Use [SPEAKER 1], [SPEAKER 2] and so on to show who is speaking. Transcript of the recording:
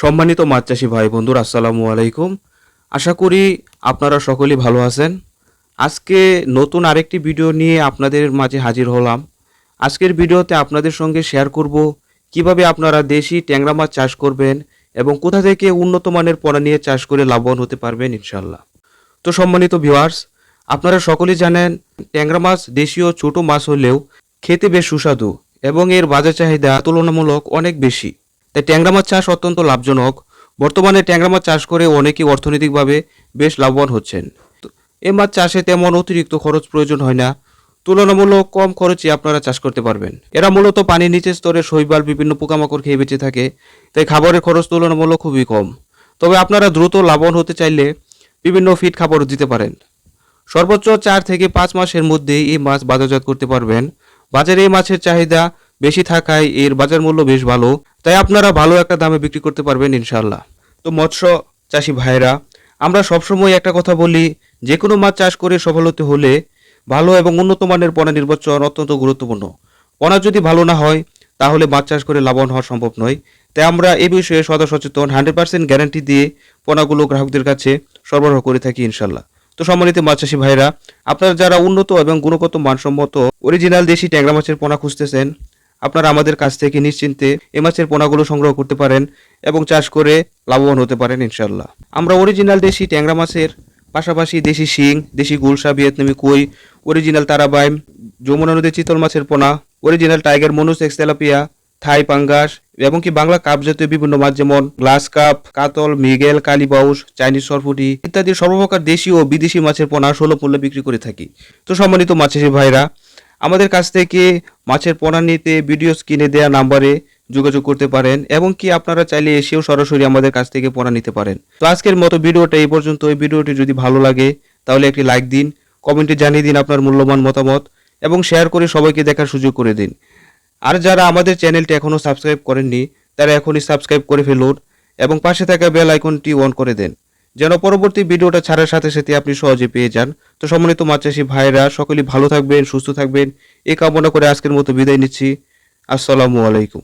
[SPEAKER 1] সম্মানিত মাছ চাষি ভাই বন্ধুরা, আসসালামু আলাইকুম। আশা করি আপনারা সকলেই ভালো আছেন। আজকে নতুন আরেকটি ভিডিও নিয়ে আপনাদের মাঝে হাজির হলাম। আজকের ভিডিওতে আপনাদের সঙ্গে শেয়ার করব কিভাবে আপনারা দেশি ট্যাংরা মাছ চাষ করবেন এবং কোথা থেকে উন্নত মানের পোনা নিয়ে চাষ করে লাভবান হতে পারবেন ইনশাল্লাহ। তো সম্মানিত ভিউয়ার্স, আপনারা সকলেই জানেন ট্যাংরা মাছ দেশীয় ছোট মাছ হলেও খেতে বেশ সুস্বাদু এবং এর বাজার চাহিদা তুলনামূলক অনেক বেশি। তাই ট্যাংরা মাছ চাষ অত্যন্ত লাভজনক। বর্তমানে ট্যাংরা মাছ চাষ করে অনেকেই অর্থনৈতিকভাবে বেশ লাভবান হচ্ছেন। এ মাছ চাষে তেমন অতিরিক্ত খরচ প্রয়োজন হয় না, তুলনামূলক কম খরচে আপনারা চাষ করতে পারবেন। এরা মূলত পানির নিচের স্তরে শৈবাল বিভিন্ন পোকামাকড় খেয়ে বেঁচে থাকে, তাই খাবারের খরচ তুলনামূলক খুবই কম। তবে আপনারা দ্রুত লাভবান হতে চাইলে বিভিন্ন ফিড খাবারও দিতে পারেন। সর্বোচ্চ 4 থেকে 5 মাসের মধ্যে এই মাছ বাজারজাত করতে পারবেন। বাজারে এই মাছের চাহিদা বেশি থাকায় এর বাজার মূল্য বেশ ভালো, তাই আপনারা ভালো একটা দামে বিক্রি করতে পারবেন ইনশাল্লাহ। তো মৎস্য চাষি ভাইরা, আমরা সবসময় একটা কথা বলি, যে কোনো মাছ চাষ করে সফল হতে হলে ভালো এবং উন্নত মানের পোনা নির্বাচন অত্যন্ত গুরুত্বপূর্ণ। পোনা যদি ভালো না হয় তাহলে মাছ চাষ করে লাভবান হওয়া সম্ভব নয়। তাই আমরা এই বিষয়ে সদা সচেতন, 100% গ্যারান্টি দিয়ে পোনাগুলো গ্রাহকদের কাছে সরবরাহ করে থাকি ইনশাল্লাহ। তো সম্মানিত মাছ চাষি ভাইরা, আপনারা যারা উন্নত এবং গুণগত মানসম্মত অরিজিনাল দেশি ট্যাংরা মাছের পোনা খুঁজতেছেন, আপনারা আমাদের কাছ থেকে নিশ্চিন্তে এ মাছের পোনাগুলো সংগ্রহ করতে পারেন এবং চাষ করে লাভবান হতে পারেন ইনশাল্লাহ। আমরা অরিজিনাল দেশি ট্যাংরা মাছের পাশাপাশি দেশি শিং, দেশি গুলশা, ভিয়েতনামি কই, অরিজিনাল তারাবাইম, যমুনা নদীর চিতল মাছের পোনা, অরিজিনাল টাইগার মনুসেক্স তেলাপিয়া, থাই পাঙ্গাস এবং কি বাংলা কাপ জাতীয় বিভিন্ন মাছ যেমন গ্লাস কাপ, কাতল, মৃগেল, কালীবাউস, চাইনিজ সরপুটি ইত্যাদি সর্বপ্রকার দেশি ও বিদেশি মাছের পোনা সুলভ মূল্যে বিক্রি করে থাকি। তো সম্মানিত মাছ চাষি ভাইরা, আমাদের কাছ থেকে মাছের পোনা নিতে ভিডিও স্ক্রিনে দেওয়া নাম্বারে যোগাযোগ করতে পারেন এবং কি আপনারা চাইলে এসেও সরাসরি আমাদের কাছ থেকে পোনা নিতে পারেন। তো আজকের মতো ভিডিওটা এই পর্যন্ত। এই ভিডিওটি যদি ভালো লাগে তাহলে একটি লাইক দিন, কমেন্টে জানিয়ে দিন আপনার মূল্যবান মতামত এবং শেয়ার করে সবাইকে দেখার সুযোগ করে দিন। আর যারা আমাদের চ্যানেলটি এখনও সাবস্ক্রাইব করেননি তারা এখনই সাবস্ক্রাইব করে ফেলুন এবং পাশে থাকা বেল আইকনটি অন করে দেন, যেন পরবর্তী ভিডিওটা ছাড়ার সাথে সাথে আপনি সহজে পেয়ে যান। তো সম্মানিত মাছ চাষি ভাইরা, সকলেই ভালো থাকবেন, সুস্থ থাকবেন এই কামনা করে আজকের মতো বিদায় নিচ্ছি। আসসালামু আলাইকুম।